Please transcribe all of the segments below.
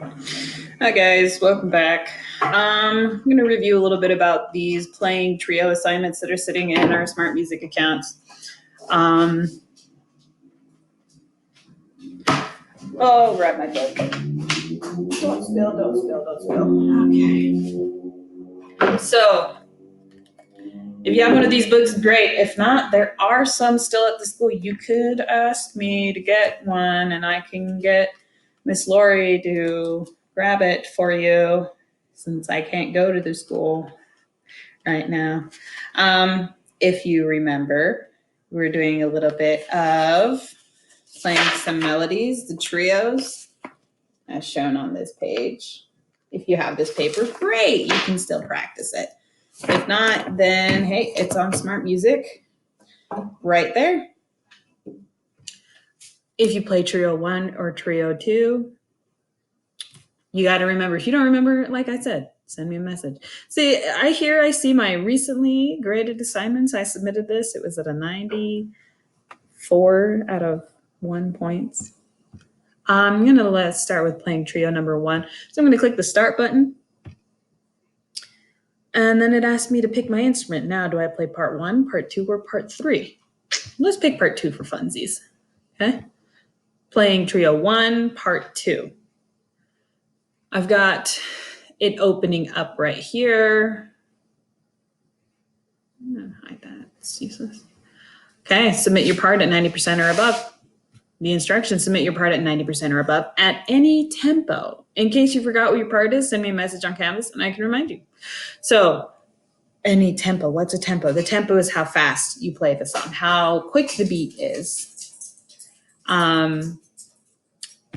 Hi guys, welcome back. I'm going to review a little bit about these playing trio assignments that are sitting in our SmartMusic accounts. Oh, grab my book. Don't spill, don't spill, don't spill. Okay. So, if you have one of these books, great. If not, there are some still at the school. You could ask me to get one and I can get Miss Lori to grab it for you since I can't go to the school right now. If you remember, we're doing a little bit of playing some melodies, the trios, as shown on this page. If you have this paper, great, you can still practice it. If not, then hey, it's on SmartMusic right there. If you play Trio 1 or Trio 2, you got to remember. If you don't remember, like I said, send me a message. See, I see my recently graded assignments. I submitted this. It was at a 94 out of 1 points. I'm going to start with playing Trio number 1. So I'm going to click the Start button. And then it asked me to pick my instrument. Now, do I play part 1, part 2, or part 3? Let's pick part 2 for funsies. Okay? Playing Trio 1, part 2. I've got it opening up right here. I'm going to hide that. It's useless. Okay, submit your part at 90% or above. The instructions, submit your part at 90% or above at any tempo. In case you forgot what your part is, send me a message on Canvas and I can remind you. So, any tempo. What's a tempo? The tempo is how fast you play the song, how quick the beat is.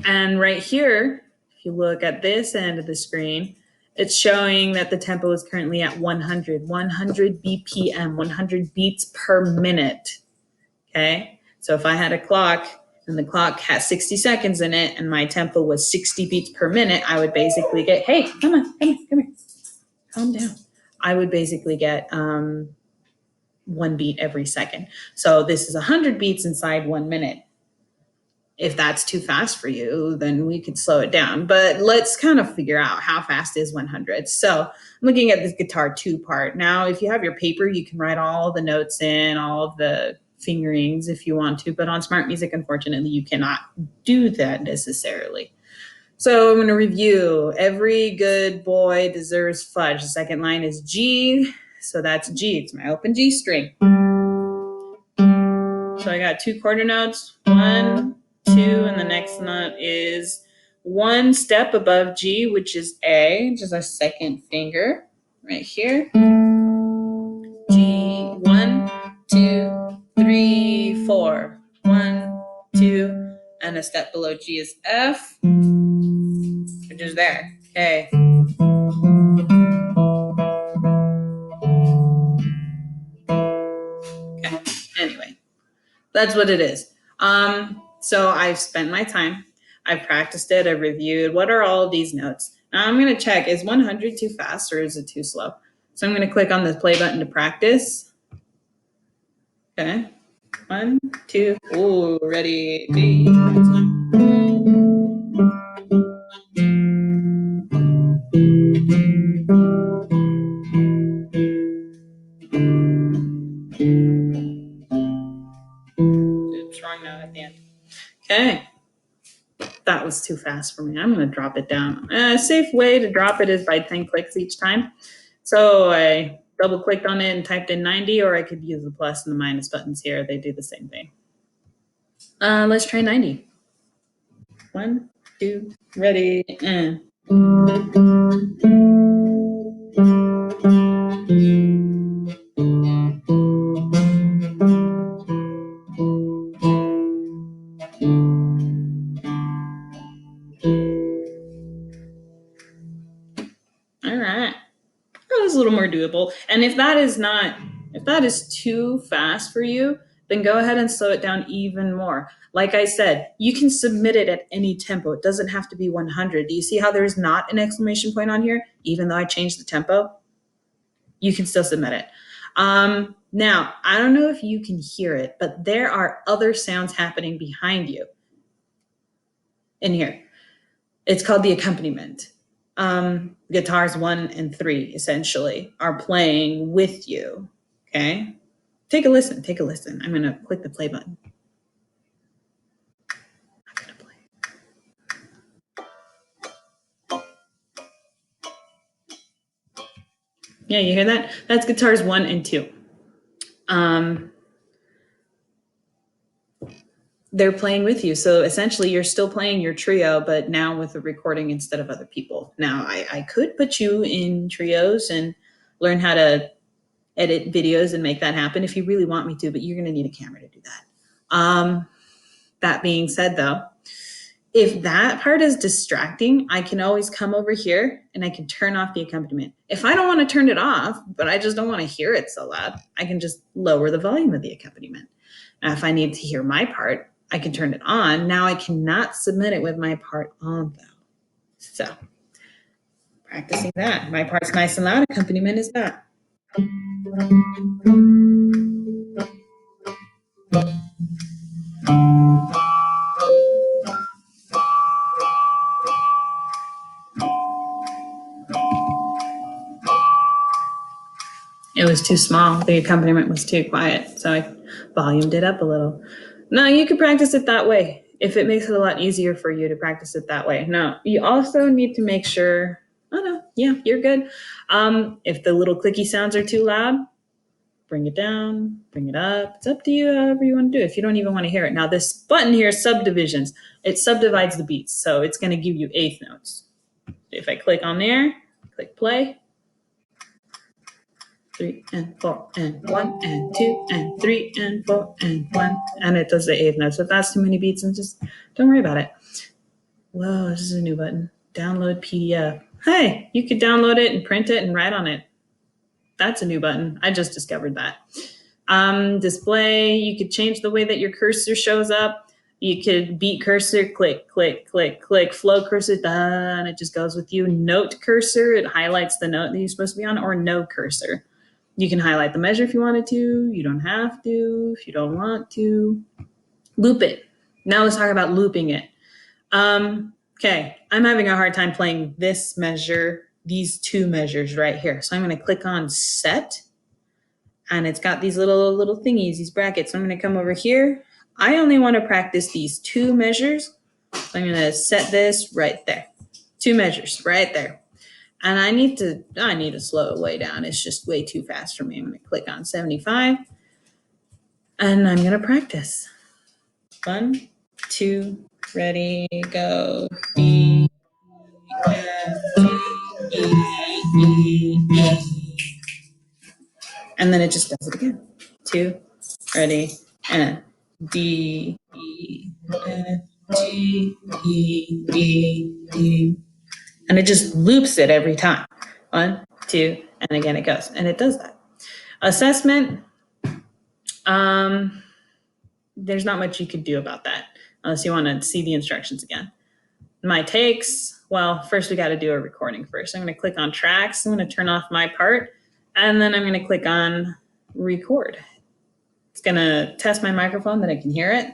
And right here, if you look at this end of the screen, it's showing that the tempo is currently at 100 BPM, 100 beats per minute. Okay, so if I had a clock and the clock has 60 seconds in it and my tempo was 60 beats per minute, I would basically get, hey, come here, calm down. I would basically get 1 beat every second. So this is 100 beats inside 1 minute. If that's too fast for you, then we could slow it down. But let's kind of figure out how fast is 100. So I'm looking at this guitar 2 part. Now, if you have your paper, you can write all the notes in, all of the fingerings if you want to, but on SmartMusic, unfortunately, you cannot do that necessarily. So I'm going to review. Every good boy deserves fudge. The second line is G, so that's G. It's my open G string. So I got 2 quarter notes, 1, 2, and the next note is 1 step above G, which is A, which is our second finger right here. G, 1, 2, 3, 4. 1, 2, and a step below G is F, which is there. Okay. Okay. Anyway, that's what it is. So I've spent my time. I've practiced it. I've reviewed. What are all of these notes? Now I'm going to check, is 100 too fast or is it too slow? So I'm going to click on the play button to practice. Okay. 1, 2, ooh, ready, B. Oops, wrong note at the end. Okay. That was too fast for me. I'm going to drop it down. A safe way to drop it is by 10 clicks each time. So I double clicked on it and typed in 90, or I could use the plus and the minus buttons here. They do the same thing. Let's try 90. 1, 2, ready, and. All right. That was a little more doable. And if that is too fast for you, then go ahead and slow it down even more. Like I said, you can submit it at any tempo. It doesn't have to be 100. Do you see how there's not an exclamation point on here, even though I changed the tempo? You can still submit it. Now, I don't know if you can hear it, but there are other sounds happening behind you in here. It's called the accompaniment. Guitars 1 and 3 essentially are playing with you. Okay, take a listen. Take a listen. I'm gonna click the play button. I'm gonna play. Yeah, you hear that? That's guitars 1 and 2. They're playing with you. So essentially, you're still playing your trio, but now with a recording instead of other people. Now, I could put you in trios and learn how to edit videos and make that happen if you really want me to, but you're going to need a camera to do that. That being said, though, if that part is distracting, I can always come over here and I can turn off the accompaniment. If I don't want to turn it off, but I just don't want to hear it so loud, I can just lower the volume of the accompaniment. Now, if I need to hear my part, I can turn it on. Now I cannot submit it with my part on, though. So, practicing that. My part's nice and loud, accompaniment is not. It was too small. The accompaniment was too quiet, so I volumed it up a little. No, you could practice it that way if it makes it a lot easier for you to practice it that way. Now, you also need to make sure, oh no, yeah, you're good. If the little clicky sounds are too loud, bring it down, bring it up. It's up to you, however you want to do it. If you don't even want to hear it. Now, this button here, subdivisions, it subdivides the beats, so it's going to give you eighth notes. If I click on there, click play, 3 and 4 and 1 and 2 and 3 and 4 and 1, and it does the eighth notes. So if that's too many beats, and just don't worry about it. Whoa, this is a new button. Download PDF. Hey, you could download it and print it and write on it. That's a new button. I just discovered that. Display, you could change the way that your cursor shows up. You could beat cursor, click, click, click, click, flow cursor, and it just goes with you. Note cursor, it highlights the note that you're supposed to be on, or no cursor. You can highlight the measure if you wanted to. You don't have to if you don't want to. Loop it. Now let's talk about looping it. Okay, I'm having a hard time playing this measure, these two measures right here. So I'm going to click on set, and it's got these little thingies, these brackets. So I'm going to come over here. I only want to practice these two measures. So I'm going to set this right there. Two measures right there. And I need to slow it way down. It's just way too fast for me. I'm going to click on 75, and I'm going to practice. 1, 2, ready, go. B, F, G, E, E. And then it just does it again. 2, ready, and D, E, F, G, E, E, E. And it just loops it every time. 1, 2, and again it goes. And it does that. Assessment, there's not much you could do about that unless you want to see the instructions again. My takes, well, first we got to do a recording first. I'm going to click on tracks. I'm going to turn off my part, and then I'm going to click on record. It's going to test my microphone that I can hear it.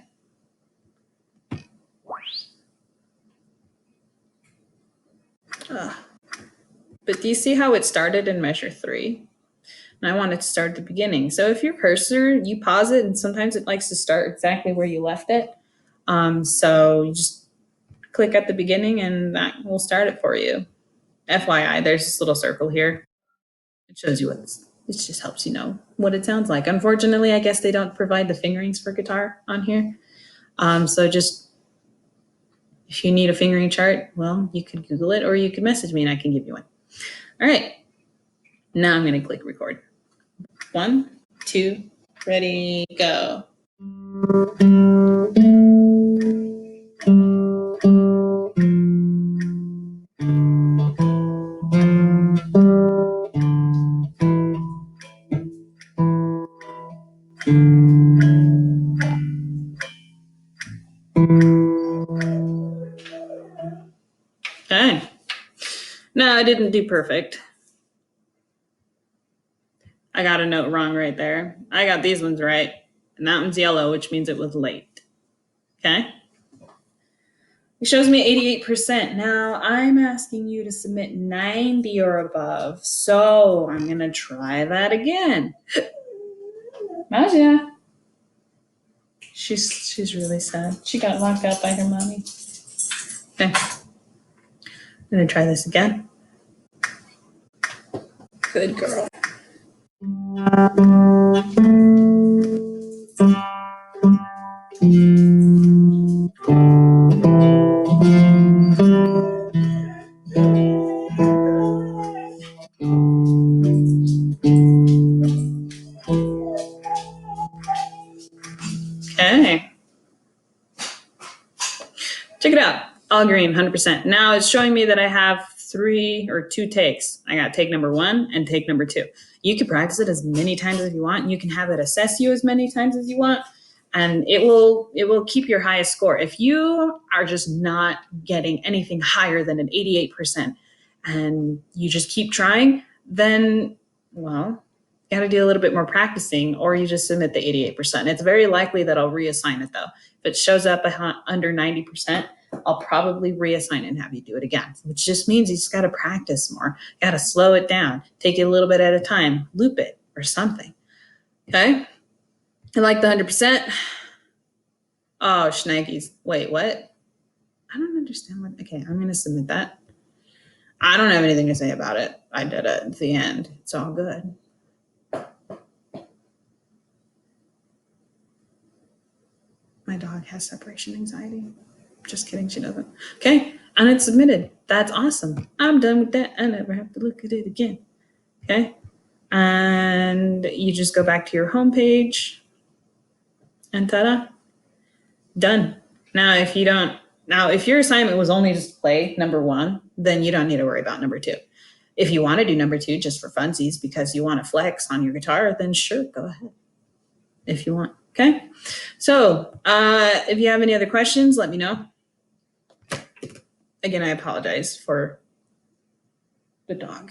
But do you see how it started in measure 3? And I want it to start at the beginning. So if your cursor, you pause it, and sometimes it likes to start exactly where you left it. So you just click at the beginning, and that will start it for you. FYI, there's this little circle here. It shows you it just helps you know what it sounds like. Unfortunately, I guess they don't provide the fingerings for guitar on here. So just, if you need a fingering chart, well, you could Google it, or you could message me and I can give you one. All right. Now I'm going to click record. 1, 2, ready, go. Okay. No, I didn't do perfect. I got a note wrong right there. I got these ones right, and that one's yellow, which means it was late. Okay. It shows me 88%. Now I'm asking you to submit 90 or above. So I'm going to try that again. Maja. She's really sad. She got locked out by her mommy. Okay. I'm going to try this again. Good girl. Okay. Check it out. All green, 100%. Now it's showing me that I have 3 or 2 takes. I got take number 1 and take number 2. You can practice it as many times as you want. You can have it assess you as many times as you want, and it will keep your highest score. If you are just not getting anything higher than an 88% and you just keep trying, then, well, you got to do a little bit more practicing, or you just submit the 88%. It's very likely that I'll reassign it, though. If it shows up under 90%, I'll probably reassign it and have you do it again, which just means you just got to practice more. You got to slow it down, take it a little bit at a time, loop it or something. Okay. I like the 100%. Oh, schnagies. Wait, what? I don't understand what. Okay, I'm going to submit that. I don't have anything to say about it. I did it at the end. It's all good. My dog has separation anxiety. Just kidding, she doesn't. Okay, and it's submitted. That's awesome. I'm done with that. I never have to look at it again. Okay, and you just go back to your home page, and ta-da, done. Now, if your assignment was only just play number 1, then you don't need to worry about number 2. If you want to do number 2 just for funsies because you want to flex on your guitar, then sure, go ahead if you want. Okay, so if you have any other questions, let me know. Again, I apologize for the dog.